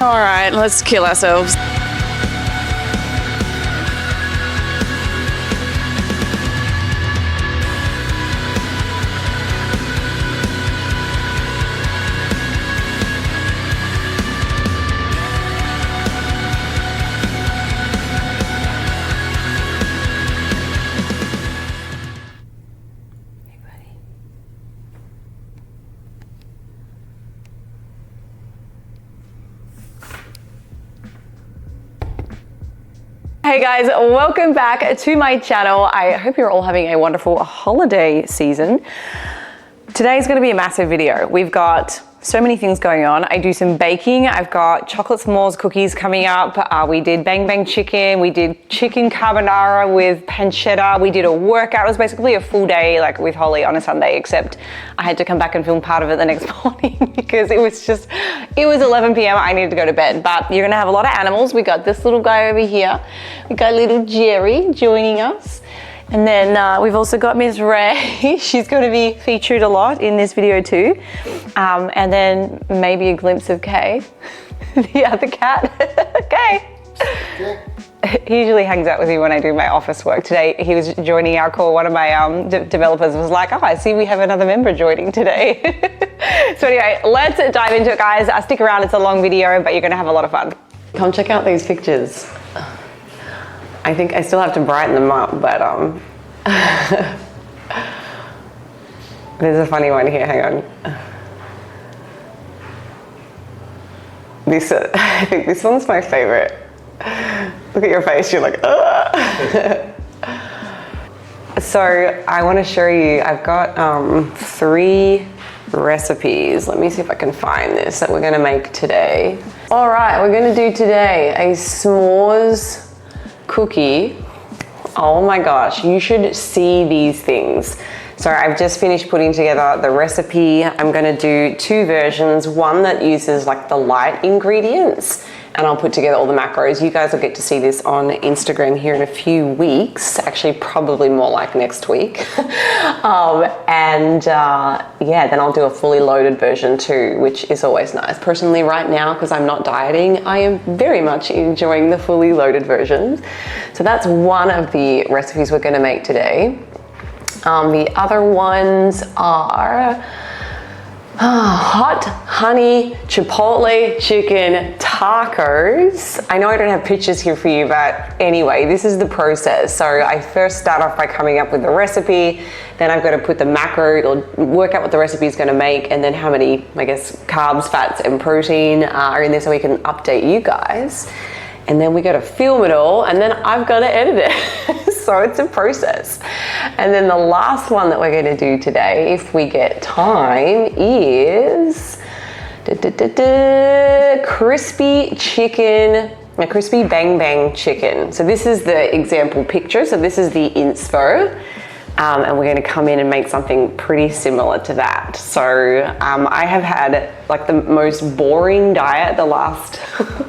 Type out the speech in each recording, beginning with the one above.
All right, let's kill ourselves. Hey guys, welcome back to my channel. I hope you're all having a wonderful holiday season. Today's gonna be a massive video. We've got so many things going on. I do some baking. I've got chocolate s'mores cookies coming up. We did bang bang chicken. We did chicken carbonara with pancetta. We did a workout. It was basically a full day like with Holly on a Sunday, except I had to come back and film part of it the next morning because it was 11 p.m. I needed to go to bed. But you're gonna have a lot of animals. We got this little guy over here. We got little Jerry joining us. And then we've also got Miss Ray. She's going to be featured a lot in this video too. And then maybe a glimpse of Kay, the other cat. Kay. He usually hangs out with me when I do my office work. Today he was joining our call. One of my developers was like, oh, I see we have another member joining today. So anyway, let's dive into it, guys. Stick around, it's a long video, but you're going to have a lot of fun. Come check out these pictures. I think I still have to brighten them up, but there's a funny one here, hang on. I think this one's my favorite. Look at your face, you're like, ugh. So I want to show you, I've got 3 recipes. Let me see if I can find this that we're going to make today. All right, we're going to do today a s'mores cookie. Oh my gosh, you should see these things. So I've just finished putting together the recipe. I'm gonna do 2 versions, one that uses like the light ingredients, and I'll put together all the macros. You guys will get to see this on Instagram here in a few weeks, actually probably more like next week. Yeah, then I'll do a fully loaded version too, which is always nice. Personally right now, because I'm not dieting, I am very much enjoying the fully loaded versions. So that's one of the recipes we're gonna make today. The other ones are hot honey chipotle chicken tacos. I know I don't have pictures here for you, but anyway, this is the process. So I first start off by coming up with the recipe, then I've got to put the macro, or work out what the recipe is going to make, and then how many, I guess, carbs, fats, and protein are in there so we can update you guys. And then we got to film it all, and then I've got to edit it. So it's a process. And then the last one that we're going to do today, if we get time, is crispy chicken, a crispy bang bang chicken. So this is the example picture. So this is the inspo. And we're going to come in and make something pretty similar to that. So I have had like the most boring diet the last,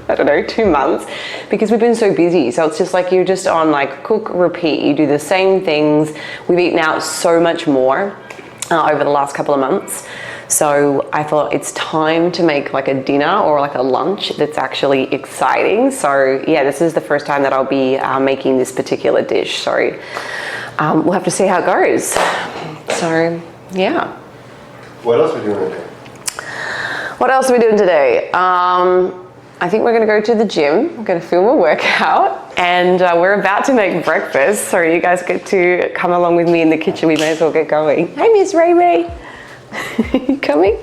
I don't know, 2 months because we've been so busy. So it's just like you're just on like cook, repeat. You do the same things. We've eaten out so much more over the last couple of months. So I thought it's time to make like a dinner or like a lunch that's actually exciting. So yeah, this is the first time that I'll be making this particular dish. So we'll have to see how it goes. So yeah. What else are we doing today? What else are we doing today? I think we're gonna go to the gym. We're gonna film a workout, and we're about to make breakfast. So you guys get to come along with me in the kitchen. We may as well get going. Hey, Miss Ray Ray. You coming?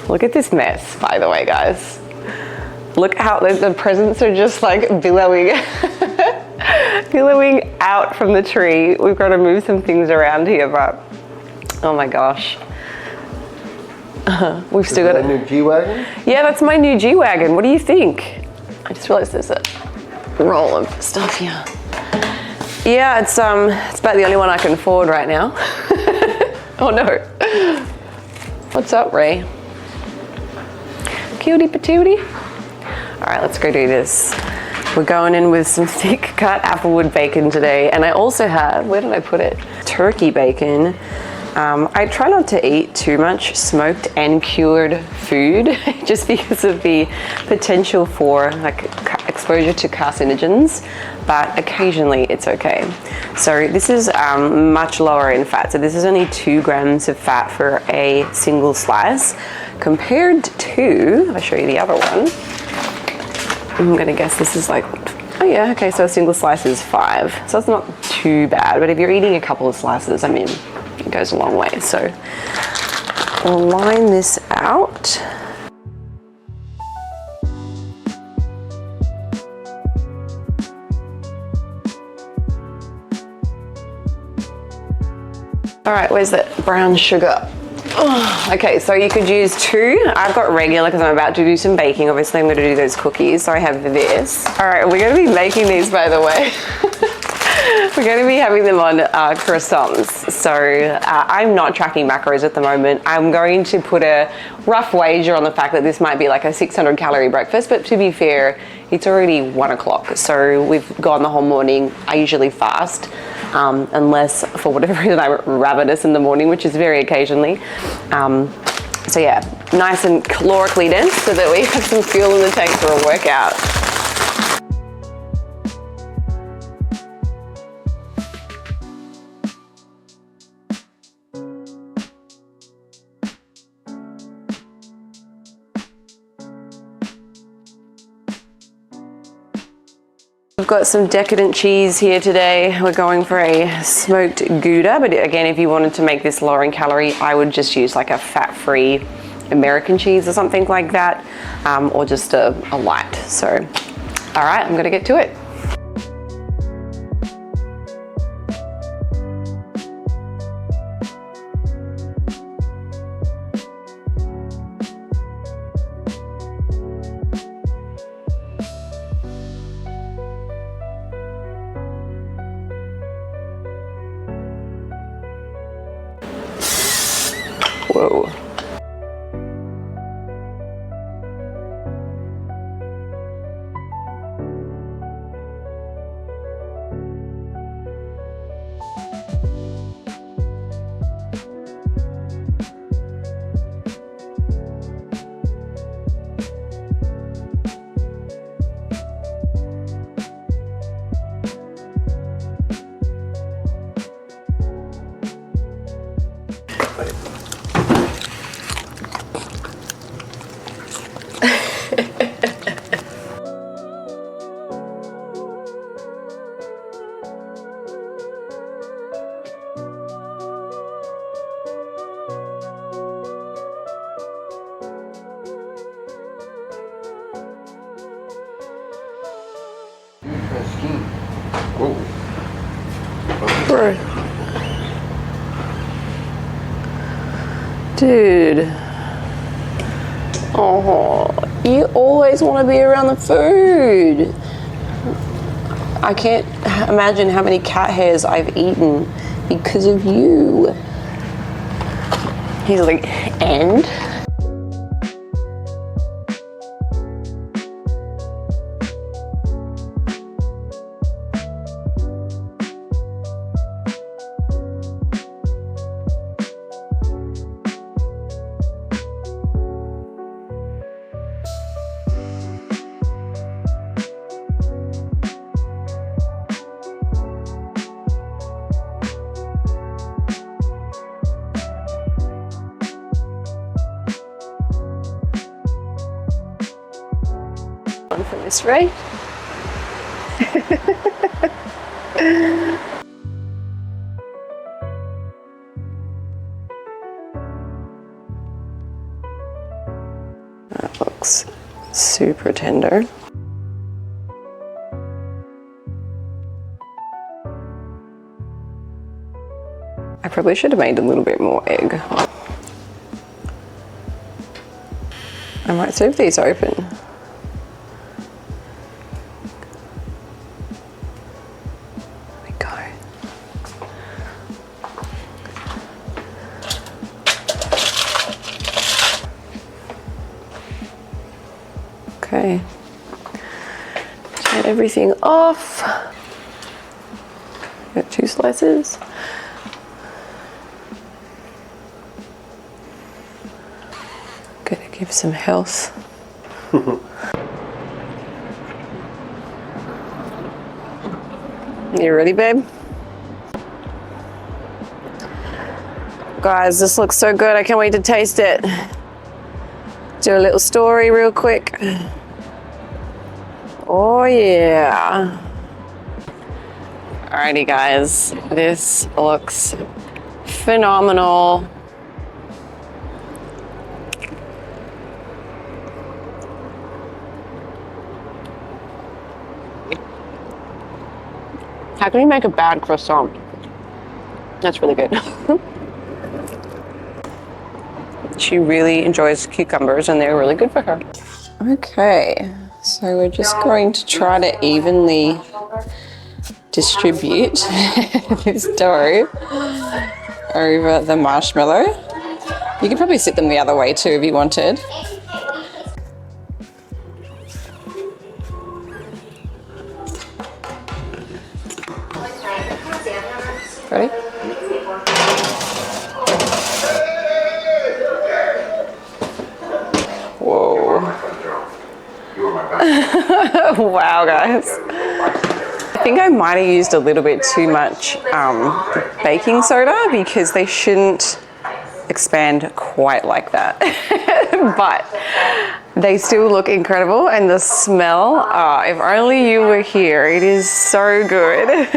Look at this mess, by the way, guys. Look how the presents are just like billowing out from the tree. We've got to move some things around here, but oh my gosh. We've still got a new G-Wagon? Yeah, that's my new G-Wagon. What do you think? I just realized there's a roll of stuff here. Yeah, it's about the only one I can afford right now. Oh no. What's up, Ray? Cutie patootie. All right, let's go do this. We're going in with some thick cut applewood bacon today. And I also have, where did I put it? Turkey bacon I try not to eat too much smoked and cured food just because of the potential for like exposure to carcinogens, but occasionally it's okay. So this is much lower in fat. So this is only 2 grams of fat for a single slice compared to, if I show you the other one, I'm gonna guess this is like, oh yeah, okay, so a single slice is 5. So it's not too bad, but if you're eating a couple of slices, I mean, it goes a long way. So we'll line this out. All right, where's that brown sugar? Oh, okay, so you could use 2. I've got regular because I'm about to do some baking. Obviously, I'm going to do those cookies, so I have this. All right, we're going to be making these, by the way. We're going to be having them on croissants. So I'm not tracking macros at the moment. I'm going to put a rough wager on the fact that this might be like a 600 calorie breakfast, but to be fair, it's already 1 o'clock. So we've gone the whole morning. I usually fast, unless for whatever reason I'm ravenous in the morning, which is very occasionally. So yeah, nice and calorically dense so that we have some fuel in the tank for a workout. We've got some decadent cheese here today. We're going for a smoked Gouda, but again, if you wanted to make this lower in calorie, I would just use like a fat-free American cheese or something like that, or just a light. So, all right, I'm gonna get to it. Whoa. Bro. Dude. Oh, you always want to be around the food. I can't imagine how many cat hairs I've eaten because of you. He's like, and? For this, right? That looks super tender. I probably should have made a little bit more egg. I might leave these open. Okay, turn everything off. Got 2 slices. Give some health. You ready, babe? Guys, this looks so good. I can't wait to taste it. Do a little story real quick. Oh yeah. Alrighty guys, this looks phenomenal. How can you make a bad croissant? That's really good. She really enjoys cucumbers and they're really good for her. Okay, so we're just going to try to evenly distribute this dough over the marshmallow. You could probably sit them the other way too if you wanted. Ready? Whoa. Wow, guys. I think I might have used a little bit too much baking soda because they shouldn't expand quite like that. But they still look incredible, and the smell, if only you were here, it is so good.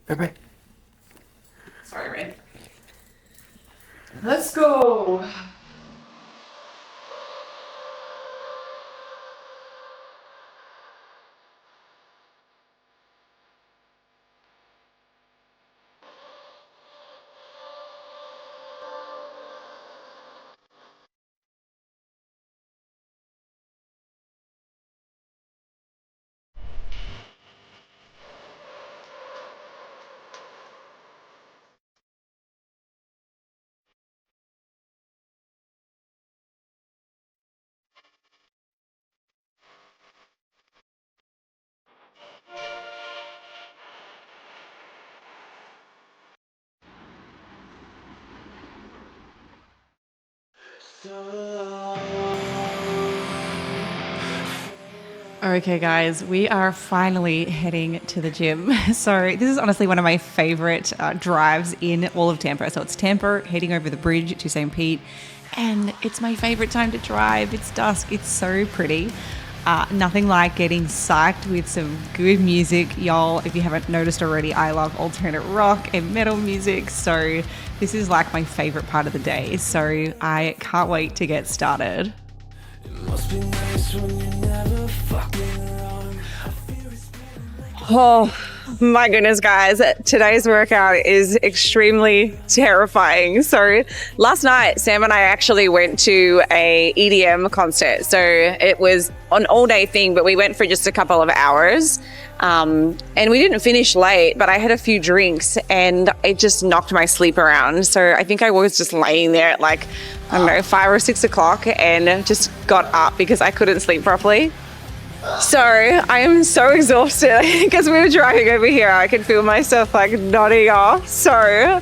Bye-bye. Sorry, Red. Let's go. Okay guys, we are finally heading to the gym. So this is honestly one of my favorite drives in all of Tampa. So it's Tampa heading over the bridge to St. Pete, and it's my favorite time to drive. It's dusk, it's so pretty. Nothing like getting psyched with some good music. Y'all, if you haven't noticed already, I love alternate rock and metal music. So this is like my favorite part of the day. So I can't wait to get started. Oh my goodness, guys, today's workout is extremely terrifying. So last night, Sam and I actually went to a EDM concert. So it was an all-day thing, but we went for just a couple of hours. And we didn't finish late, but I had a few drinks and it just knocked my sleep around. So I think I was just laying there at like, I don't know, 5 or 6 o'clock and just got up because I couldn't sleep properly. So I am so exhausted because we were driving over here. I could feel myself like nodding off. So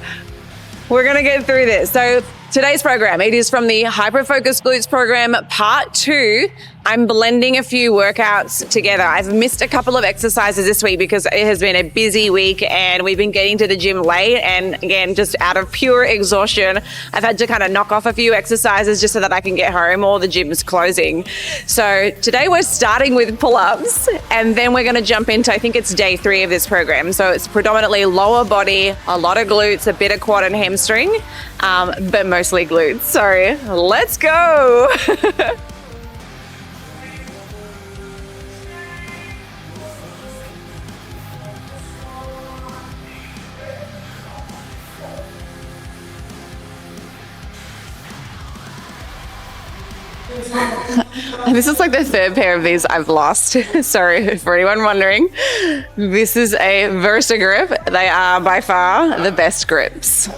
we're gonna get through this. So today's program, it is from the Hyper Focus Glutes program, part 2. I'm blending a few workouts together. I've missed a couple of exercises this week because it has been a busy week and we've been getting to the gym late. And again, just out of pure exhaustion, I've had to kind of knock off a few exercises just so that I can get home or the gym's closing. So today we're starting with pull-ups and then we're gonna jump into, I think it's day 3 of this program. So it's predominantly lower body, a lot of glutes, a bit of quad and hamstring, but mostly glutes. So let's go. This is like the 3rd pair of these I've lost. Sorry for anyone wondering. This is a Versa grip. They are by far the best grips.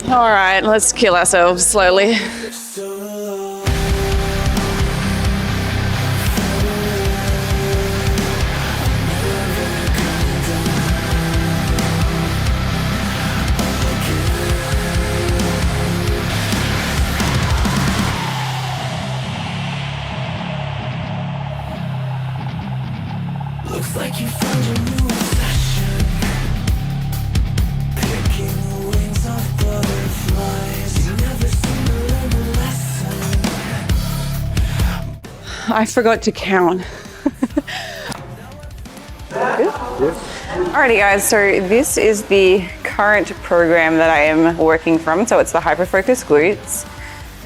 All right, let's kill ourselves slowly. I forgot to count. Alrighty guys, so this is the current program that I am working from. So it's the hyperfocus glutes.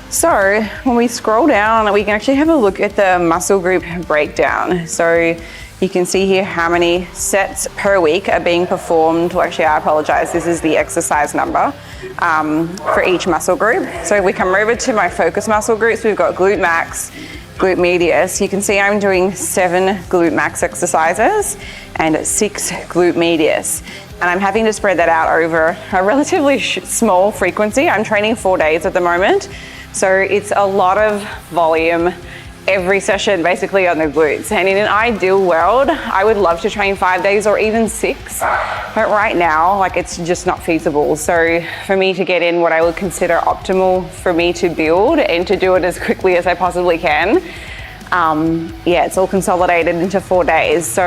So when we scroll down, we can actually have a look at the muscle group breakdown. So you can see here how many sets per week are being performed. Well, actually, I apologize. This is the exercise number for each muscle group. So if we come over to my focus muscle groups, we've got glute max, glute medius. You can see I'm doing 7 glute max exercises and 6 glute medius. And I'm having to spread that out over a relatively small frequency. I'm training 4 days at the moment. So it's a lot of volume every session basically on the glutes. And in an ideal world, I would love to train 5 days or even 6, but right now, like, it's just not feasible. So for me to get in what I would consider optimal for me to build and to do it as quickly as I possibly can, yeah, it's all consolidated into 4 days. So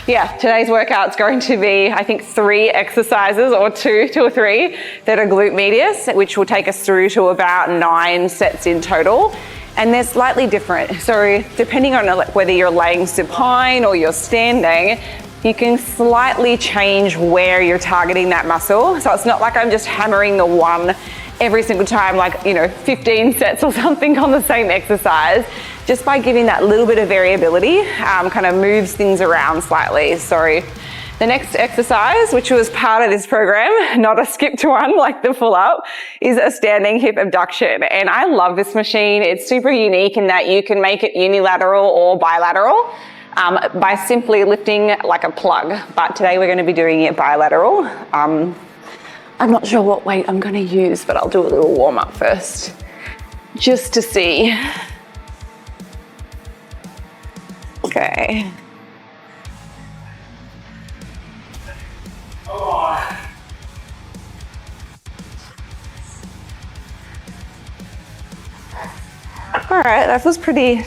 yeah, today's workout's going to be, I think, 3 exercises or 2 or 3 that are glute medius, which will take us through to about 9 sets in total. And they're slightly different. So depending on whether you're laying supine or you're standing, you can slightly change where you're targeting that muscle. So it's not like I'm just hammering the one every single time, like, 15 sets or something on the same exercise. Just by giving that little bit of variability, kind of moves things around slightly. So the next exercise, which was part of this program, not a skipped one like the pull up, is a standing hip abduction. And I love this machine. It's super unique in that you can make it unilateral or bilateral by simply lifting like a plug. But today we're going to be doing it bilateral. I'm not sure what weight I'm going to use, but I'll do a little warm up first, just to see. Okay. All right, that was pretty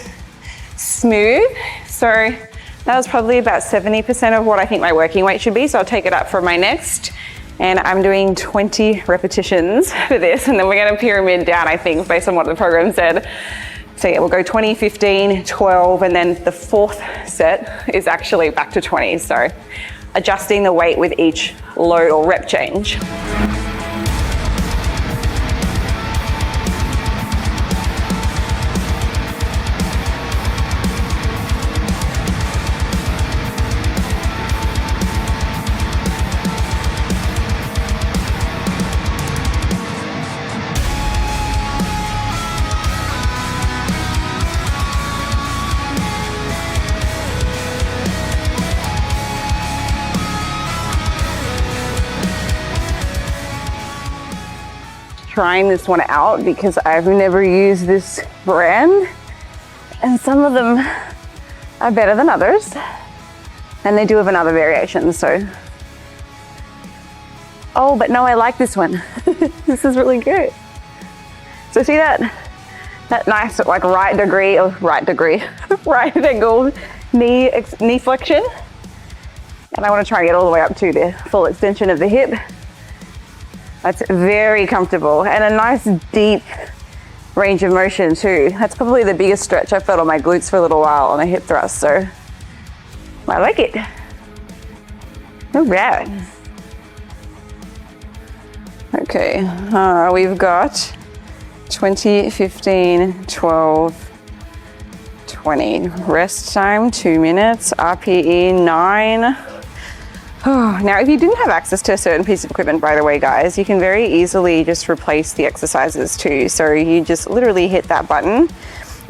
smooth. So that was probably about 70% of what I think my working weight should be. So I'll take it up for my next. And I'm doing 20 repetitions for this. And then we're gonna pyramid down, I think, based on what the program said. So yeah, we'll go 20, 15, 12, and then the 4th set is actually back to 20. So adjusting the weight with each load or rep change. Trying this one out because I've never used this brand, and some of them are better than others, and they do have another variation. So, oh, but no, I like this one. This is really good. So see that nice like right angle knee flexion, and I want to try and get all the way up to the full extension of the hip. That's very comfortable and a nice deep range of motion too. That's probably the biggest stretch I've felt on my glutes for a little while on a hip thrust, so I like it. Not bad. Okay, we've got 20, 15, 12, 20. Rest time, 2 minutes, RPE 9. Now, if you didn't have access to a certain piece of equipment, by the way, guys, you can very easily just replace the exercises too. So you just literally hit that button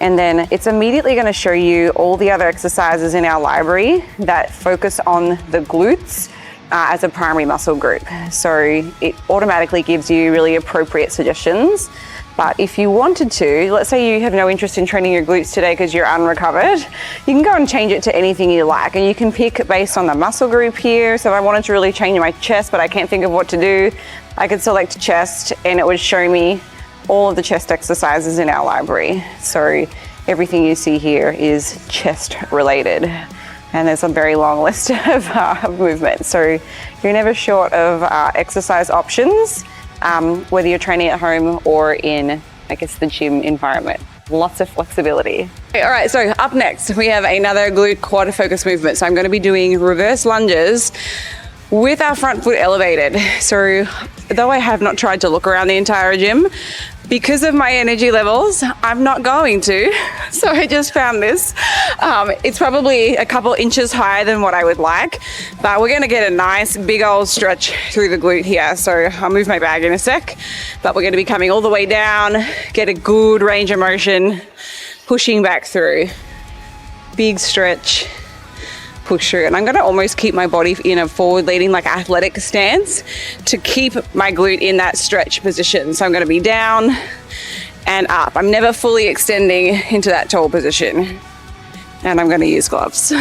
and then it's immediately going to show you all the other exercises in our library that focus on the glutes as a primary muscle group. So it automatically gives you really appropriate suggestions. But if you wanted to, let's say you have no interest in training your glutes today because you're unrecovered, you can go and change it to anything you like. And you can pick based on the muscle group here. So if I wanted to really change my chest, but I can't think of what to do, I could select chest and it would show me all of the chest exercises in our library. So everything you see here is chest related. And there's a very long list of movements. So you're never short of exercise options. Whether you're training at home or in, I guess, the gym environment. Lots of flexibility. Okay, all right, so up next, we have another glute quad focus movement. So I'm going to be doing reverse lunges with our front foot elevated. So though I have not tried to look around the entire gym, because of my energy levels, I'm not going to. So I just found this. It's probably a couple inches higher than what I would like, but we're gonna get a nice big old stretch through the glute here. So I'll move my bag in a sec, but we're gonna be coming all the way down, get a good range of motion, pushing back through. Big stretch, push through. And I'm gonna almost keep my body in a forward leaning, like athletic stance to keep my glute in that stretch position. So I'm gonna be down and up. I'm never fully extending into that tall position. And I'm gonna use gloves.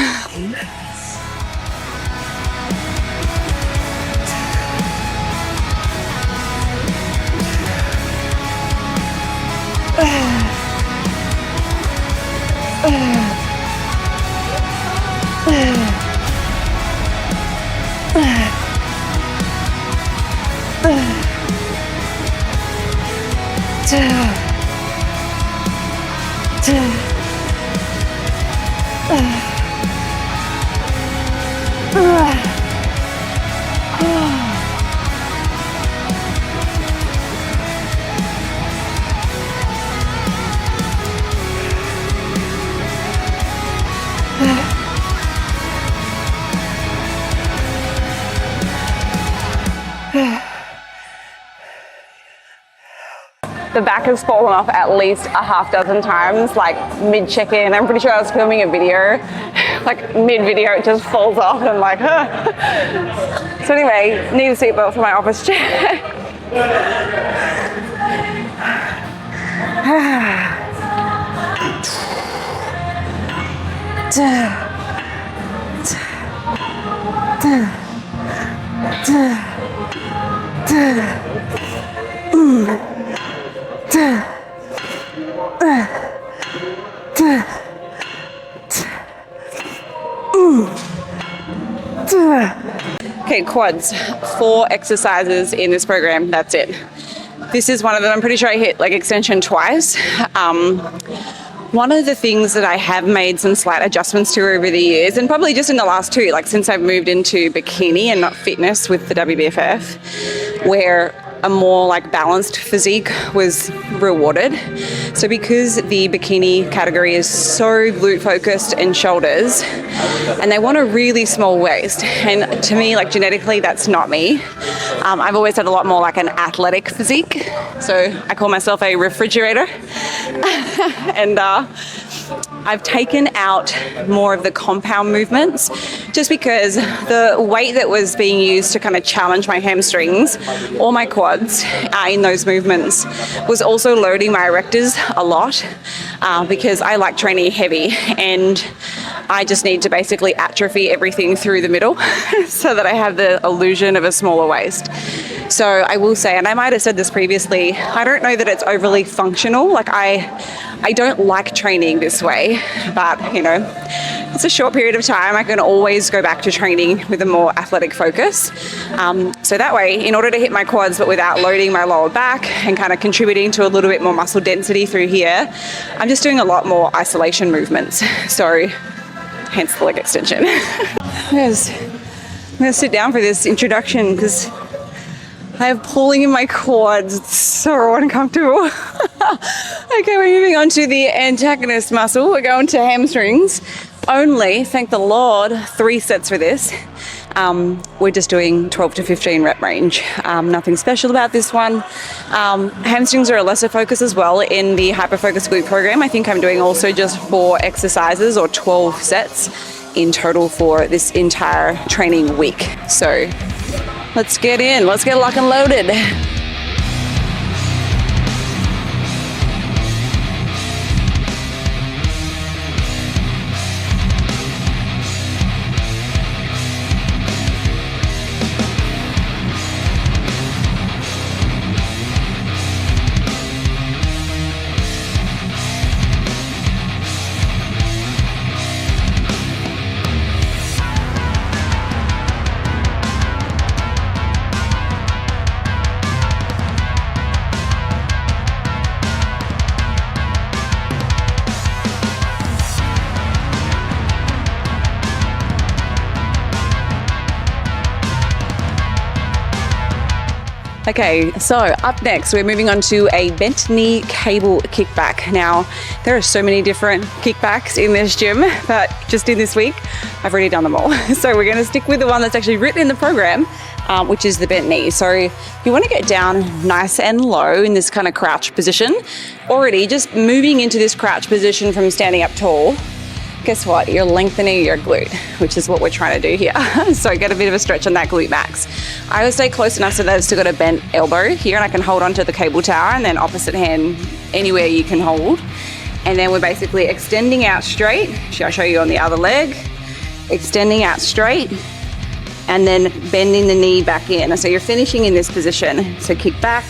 The back has fallen off at least a half dozen times, like mid check-in. I'm pretty sure I was filming a video, like mid-video it just falls off and I'm like, huh. So anyway, need a seatbelt for my office chair. Okay, quads, 4 exercises in this program, that's it. This is one of them. I'm pretty sure I hit like extension twice. One of the things that I have made some slight adjustments to over the years, and probably just in the last 2, like since I've moved into bikini and not fitness with the WBFF, where a more like balanced physique was rewarded. So because the bikini category is so glute focused and shoulders, and they want a really small waist, and to me, like genetically, that's not me. I've always had a lot more like an athletic physique. So I call myself a refrigerator. And I've taken out more of the compound movements just because the weight that was being used to kind of challenge my hamstrings or my quads in those movements was also loading my erectors a lot because I like training heavy and I just need to basically atrophy everything through the middle so that I have the illusion of a smaller waist. So I will say, and I might have said this previously, I don't know that it's overly functional. Like I don't like training this way, but you know, it's a short period of time. I can always go back to training with a more athletic focus. So that way, in order to hit my quads, but without loading my lower back and kind of contributing to a little bit more muscle density through here, I'm just doing a lot more isolation movements. So hence the leg extension. I'm gonna sit down for this introduction because I have pulling in my quads. It's so uncomfortable. Okay, we're moving on to the antagonist muscle. We're going to hamstrings. Only, thank the Lord, 3 sets for this. We're just doing 12 to 15 rep range. Nothing special about this one. Hamstrings are a lesser focus as well in the hyperfocus glute program. I think I'm doing also just 4 exercises or 12 sets in total for this entire training week. So let's get in, let's get lock and loaded. Okay, so up next, we're moving on to a bent knee cable kickback. Now, there are so many different kickbacks in this gym, but just in this week, I've already done them all. So we're gonna stick with the one that's actually written in the program, which is the bent knee. So you wanna get down nice and low in this kind of crouch position. Already just moving into this crouch position from standing up tall, guess what? You're lengthening your glute, which is what we're trying to do here. So get a bit of a stretch on that glute max. I would stay close enough so that I've still got a bent elbow here and I can hold onto the cable tower, and then opposite hand anywhere you can hold. And then we're basically extending out straight. I'll show you on the other leg. Extending out straight and then bending the knee back in. So you're finishing in this position. So kick back,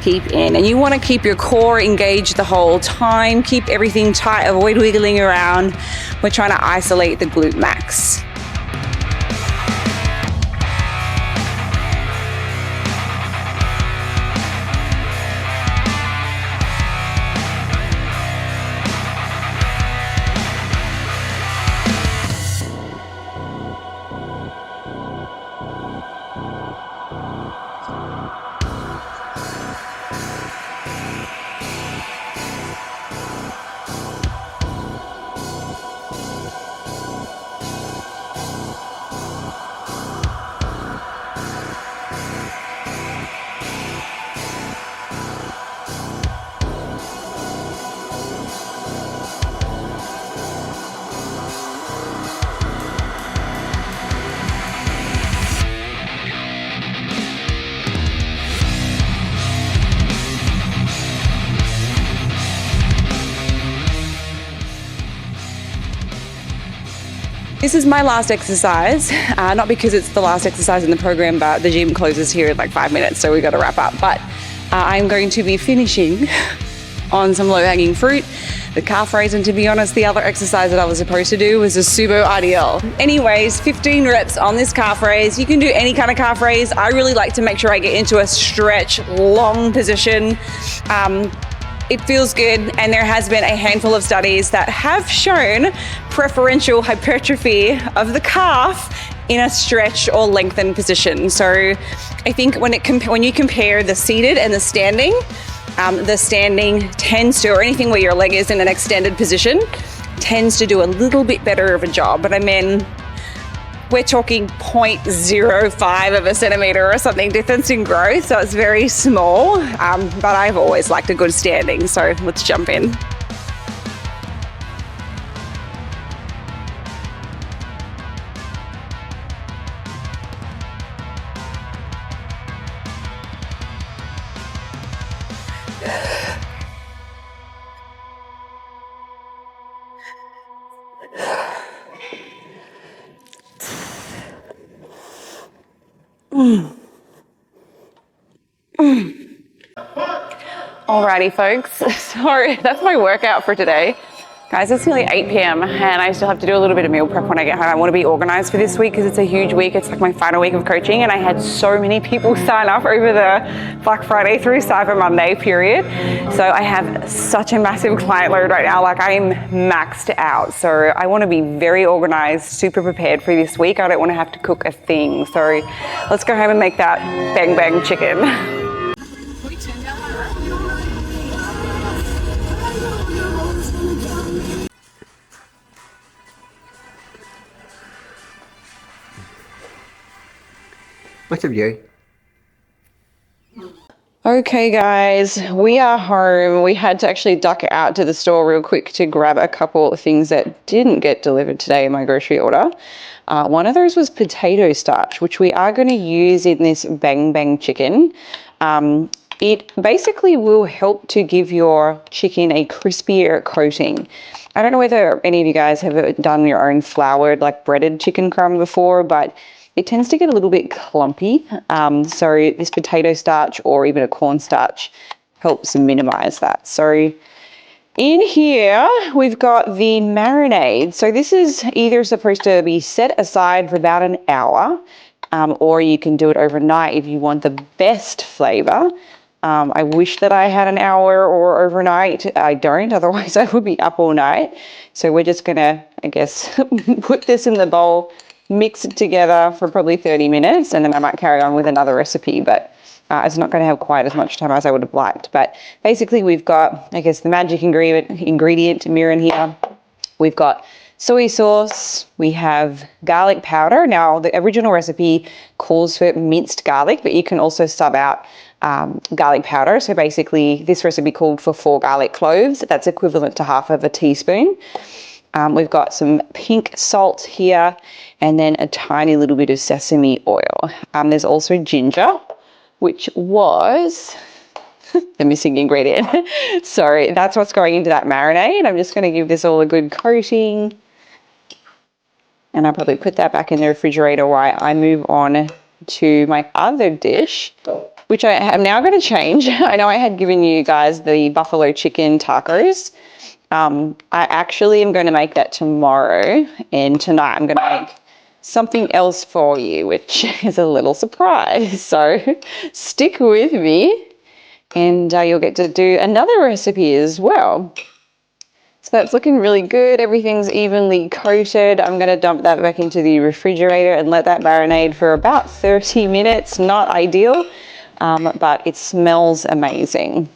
keep in, and you want to keep your core engaged the whole time. Keep everything tight, avoid wiggling around. We're trying to isolate the glute max. This is my last exercise, not because it's the last exercise in the program, but the gym closes here in like 5 minutes, so we got to wrap up. But I'm going to be finishing on some low-hanging fruit, the calf raise, and to be honest, the other exercise that I was supposed to do was a sumo RDL. Anyways, 15 reps on this calf raise. You can do any kind of calf raise. I really like to make sure I get into a stretch, long position. It feels good, and there has been a handful of studies that have shown preferential hypertrophy of the calf in a stretch or lengthened position. So I think when you compare the seated and the standing tends to, or anything where your leg is in an extended position, tends to do a little bit better of a job. But I mean, we're talking 0.05 of a centimeter or something difference in growth, so it's very small, but I've always liked a good standing, so let's jump in. Alrighty folks, so that's my workout for today. Guys, it's nearly 8 p.m. and I still have to do a little bit of meal prep when I get home. I want to be organized for this week because it's a huge week. It's like my final week of coaching, and I had so many people sign up over the Black Friday through Cyber Monday period. So I have such a massive client load right now, like I'm maxed out. So I want to be very organized, super prepared for this week. I don't want to have to cook a thing. So let's go home and make that bang bang chicken. What's up, Jerry? Okay guys, we are home. We had to actually duck out to the store real quick to grab a couple of things that didn't get delivered today in my grocery order. One of those was potato starch, which we are going to use in this bang bang chicken. It basically will help to give your chicken a crispier coating. I don't know whether any of you guys have done your own floured, like breaded chicken crumb before, but it tends to get a little bit clumpy. So this potato starch or even a cornstarch helps minimize that. So in here, we've got the marinade. So this is either supposed to be set aside for about an hour, or you can do it overnight if you want the best flavor. I wish that I had an hour or overnight. I don't, otherwise I would be up all night. So we're just gonna, I guess, put this in the bowl, mix it together for probably 30 minutes and then I might carry on with another recipe, but it's not going to have quite as much time as I would have liked. But basically we've got, I guess, the magic ingredient mirror in here. We've got soy sauce, we have garlic powder. Now the original recipe calls for minced garlic, but you can also sub out garlic powder. So basically this recipe called for 4 garlic cloves. That's equivalent to half of a teaspoon. We've got some pink salt here and then a tiny little bit of sesame oil. There's also ginger, which was the missing ingredient. Sorry, that's what's going into that marinade. I'm just going to give this all a good coating. And I'll probably put that back in the refrigerator while I move on to my other dish, which I am now going to change. I know I had given you guys the buffalo chicken tacos. I actually am going to make that tomorrow, and tonight I'm going to make something else for you, which is a little surprise. So stick with me and you'll get to do another recipe as well. So that's looking really good. Everything's evenly coated. I'm going to dump that back into the refrigerator and let that marinate for about 30 minutes. Not ideal, but it smells amazing.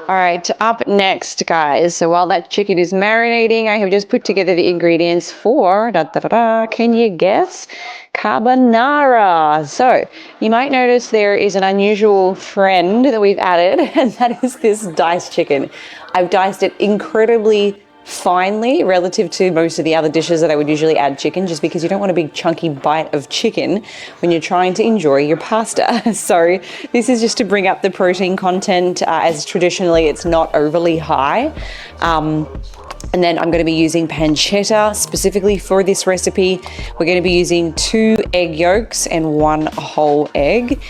All right, up next, guys. So while that chicken is marinating, I have just put together the ingredients for, can you guess? Carbonara. So you might notice there is an unusual friend that we've added, and that is this diced chicken. I've diced it incredibly finely relative to most of the other dishes that I would usually add chicken, just because you don't want a big chunky bite of chicken when you're trying to enjoy your pasta. So this is just to bring up the protein content, as traditionally it's not overly high. And then I'm going to be using pancetta specifically for this recipe. We're going to be using 2 egg yolks and 1 whole egg.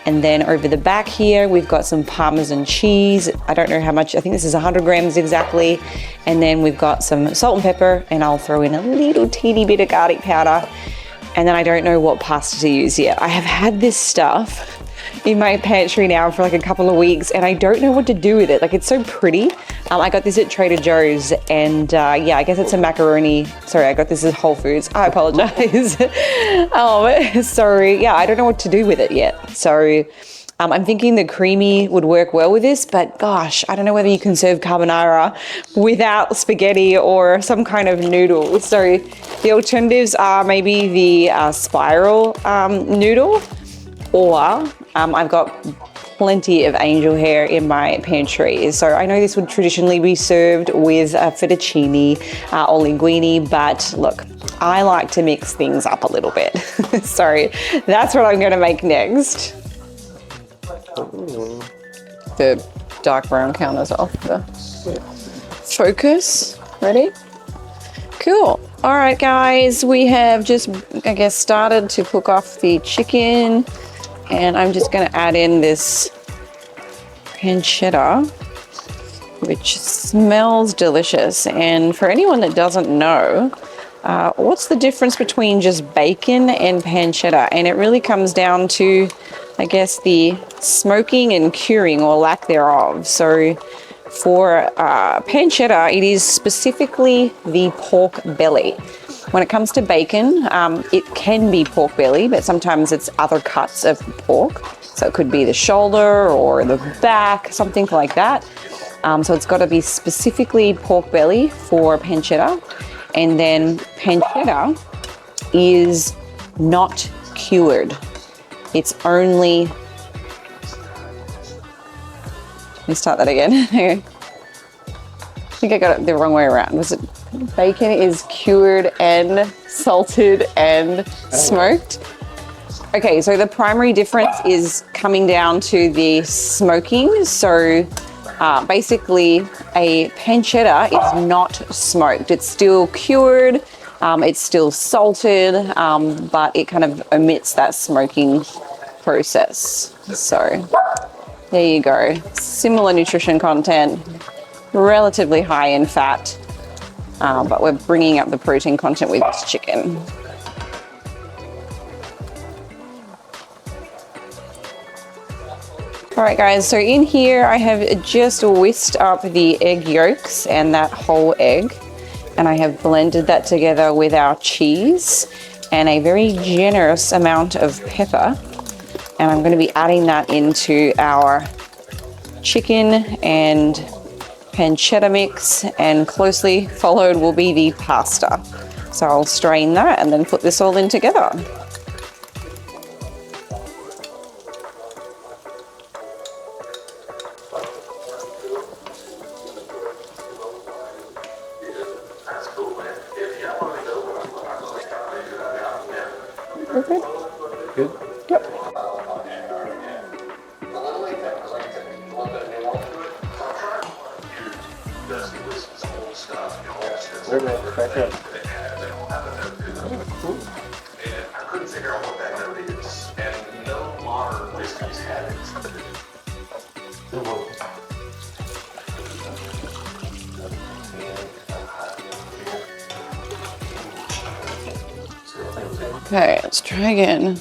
And then over the back here, we've got some Parmesan cheese. I don't know how much, I think this is 100 grams exactly. And then we've got some salt and pepper, and I'll throw in a little teeny bit of garlic powder. And then I don't know what pasta to use yet. I have had this stuff in my pantry now for like a couple of weeks and I don't know what to do with it. Like, it's so pretty. I got this at Trader Joe's, and yeah, I guess it's a macaroni. Sorry, I got this at Whole Foods. I apologize. Sorry. Yeah, I don't know what to do with it yet. So I'm thinking the creamy would work well with this, but gosh, I don't know whether you can serve carbonara without spaghetti or some kind of noodle. So the alternatives are maybe the spiral noodle, or I've got plenty of angel hair in my pantry. So I know this would traditionally be served with a fettuccine or linguine, but look, I like to mix things up a little bit. So that's what I'm going to make next. The dark brown counters off the focus. Ready? Cool. All right, guys, we have just, I guess, started to cook off the chicken. And I'm just going to add in this pancetta, which smells delicious. And for anyone that doesn't know, what's the difference between just bacon and pancetta? And it really comes down to, I guess, the smoking and curing or lack thereof. So for pancetta, it is specifically the pork belly. When it comes to bacon, it can be pork belly, but sometimes it's other cuts of pork. So it could be the shoulder or the back, something like that. So it's got to be specifically pork belly for pancetta. And then pancetta is not cured. It's only... Let me start that again. I think I got it the wrong way around. Was it bacon is cured and salted and smoked? Okay, so the primary difference is coming down to the smoking. So basically a pancetta is not smoked. It's still cured, it's still salted, but it kind of omits that smoking process. So there you go. Similar nutrition content, relatively high in fat, but we're bringing up the protein content with this chicken. All right guys, so in here I have just whisked up the egg yolks and that whole egg, and I have blended that together with our cheese and a very generous amount of pepper. And I'm going to be adding that into our chicken and pancetta mix, and closely followed will be the pasta. So I'll strain that and then put this all in together. Okay. Good? Yep. Back up. I couldn't figure out what that note is, and no modern whiskeys have it. Okay, let's try again.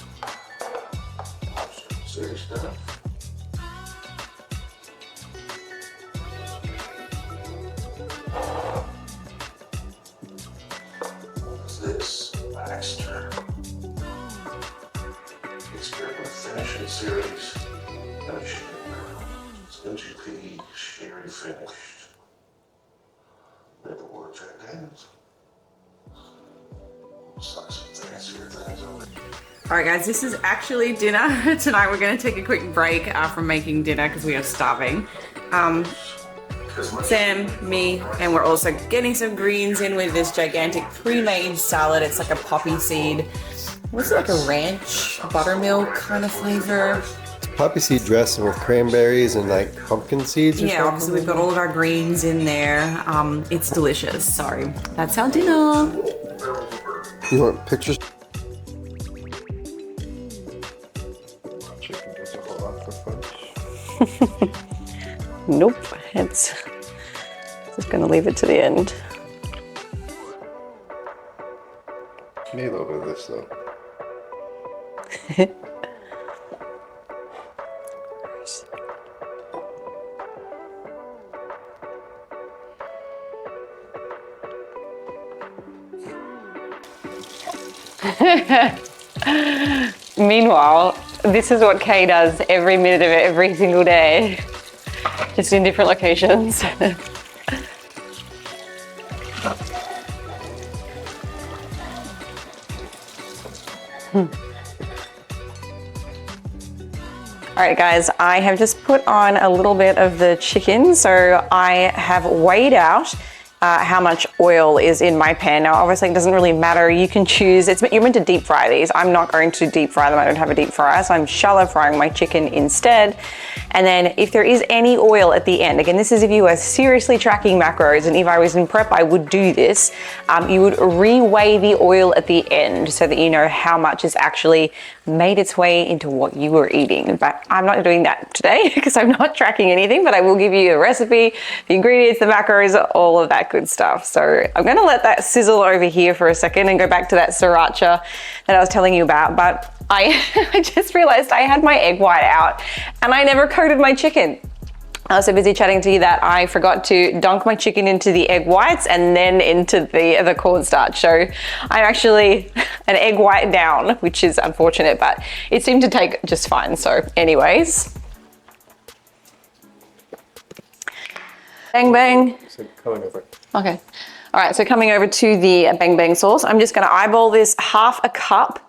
What's this? Baxter. Experiment finishing series. It's MGP sherry finished. Never wore Jack Daniels. Looks like some fancier things over there. All right guys, this is actually dinner. Tonight we're gonna take a quick break from making dinner because we are starving. Sam, me, and we're also getting some greens in with this gigantic pre-made salad. It's like a poppy seed. What's it, like a ranch buttermilk kind of flavor? Poppy seed dressing with cranberries and like pumpkin seeds or Yeah, something? obviously we've got all of our greens in there. It's delicious, so that's our dinner. You want pictures? Chicken doesn't hold on for fun. Nope, it's just gonna leave it to the end. Need a little bit of this though. Meanwhile, this is what Kay does every minute of it, every single day, just in different locations. All right guys, I have just put on a little bit of the chicken. So I have weighed out how much oil is in my pan. Now obviously it doesn't really matter, you can choose, you're meant to deep fry these. I'm not going to deep fry them, I don't have a deep fryer, so I'm shallow frying my chicken instead. And then if there is any oil at the end, again this is if you are seriously tracking macros, and if I was in prep I would do this, you would re-weigh the oil at the end so that you know how much is actually made its way into what you were eating. But I'm not doing that today because I'm not tracking anything, but I will give you a recipe, the ingredients, the macros, all of that good stuff. So I'm gonna let that sizzle over here for a second and go back to that sriracha that I was telling you about. But I just realized I had my egg white out and I never coated my chicken. I was so busy chatting to you that I forgot to dunk my chicken into the egg whites and then into the cornstarch. So I'm actually an egg white down, which is unfortunate, but it seemed to take just fine. So anyways. Bang, bang. Coming over. Okay. All right, so coming over to the bang bang sauce, I'm just gonna eyeball this half a cup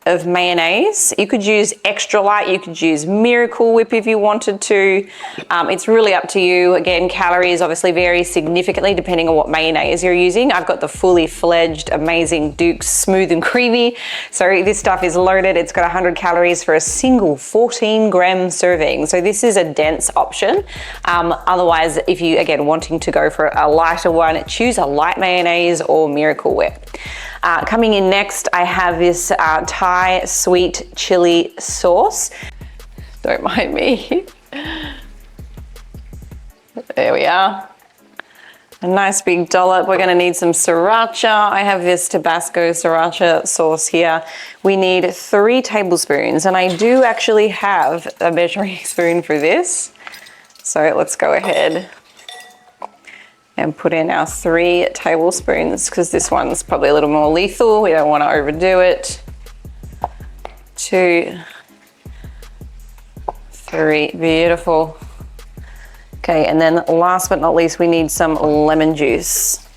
of mayonnaise. You could use extra light, you could use Miracle Whip if you wanted to. It's really up to you. Again, calories obviously vary significantly depending on what mayonnaise you're using. I've got the fully fledged, amazing Duke's Smooth and Creamy. So this stuff is loaded. It's got 100 calories for a single 14-gram serving. So this is a dense option. Otherwise, if you, again, wanting to go for a lighter one, choose a light mayonnaise or Miracle Whip. Coming in next, I have this Thai sweet chili sauce. Don't mind me. There we are. A nice big dollop. We're gonna need some sriracha. I have this Tabasco sriracha sauce here. We need 3 tablespoons, and I do actually have a measuring spoon for this. So let's go ahead and put in our 3 tablespoons, because this one's probably a little more lethal. We don't want to overdo it. 2, 3, beautiful. Okay, and then last but not least, we need some lemon juice.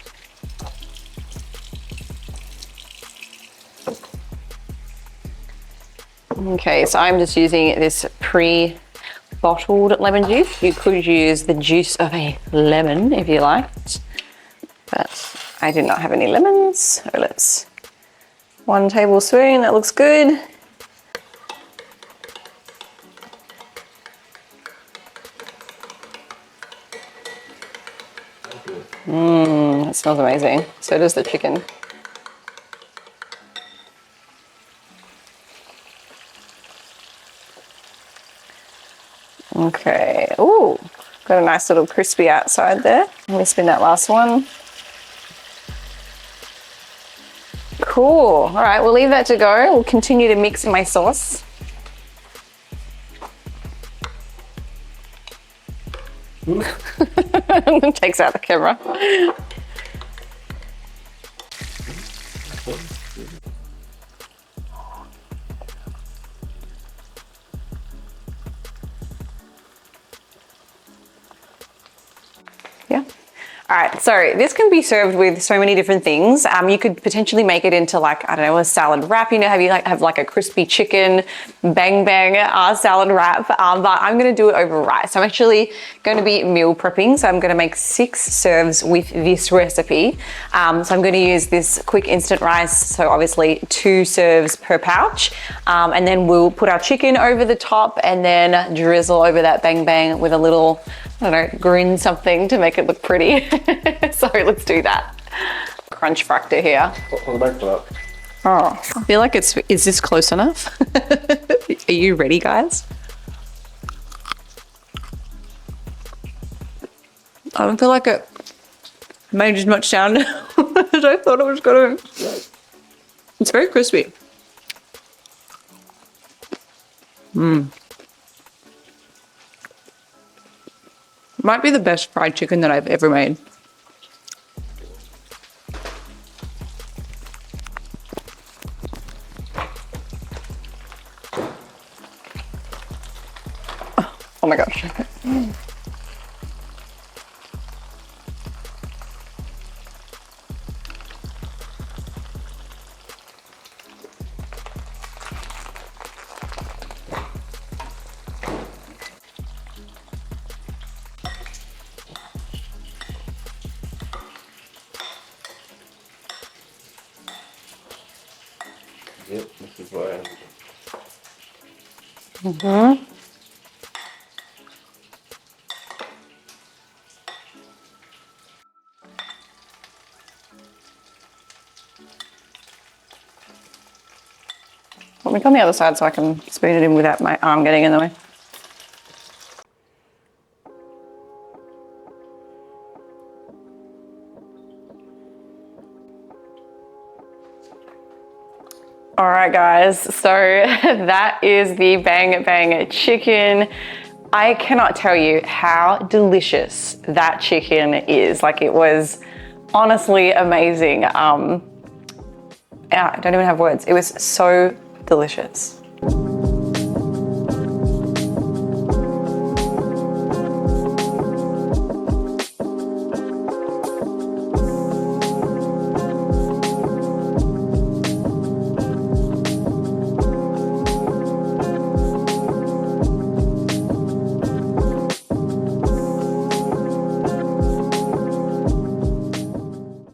Okay, so I'm just using this pre-bottled lemon juice. You could use the juice of a lemon if you liked, but I do not have any lemons. So let's 1 tablespoon, that looks good. That smells amazing. So does the chicken. Okay, ooh, got a nice little crispy outside there. Let me spin that last one. Cool, all right, we'll leave that to go. We'll continue to mix my sauce. Takes out the camera. Yeah. All right, so this can be served with so many different things. You could potentially make it into like, I don't know, a salad wrap. You know, have like a crispy chicken bang bang salad wrap, but I'm gonna do it over rice. I'm actually gonna be meal prepping, so I'm gonna make 6 serves with this recipe. So I'm gonna use this quick instant rice, so obviously 2 serves per pouch, and then we'll put our chicken over the top and then drizzle over that bang bang with a little, I don't know, green something to make it look pretty. So let's do that. Crunch factor here. On the back flap. Oh, I feel like is this close enough? Are you ready, guys? I don't feel like it made as much sound as I thought it was gonna. It's very crispy. Might be the best fried chicken that I've ever made. Oh my gosh. Yep, this is why. Let me come the other side so I can spoon it in without my arm getting in the way. All right, guys, so that is the Bang Bang chicken. I cannot tell you how delicious that chicken is. Like, it was honestly amazing. I don't even have words. It was so delicious.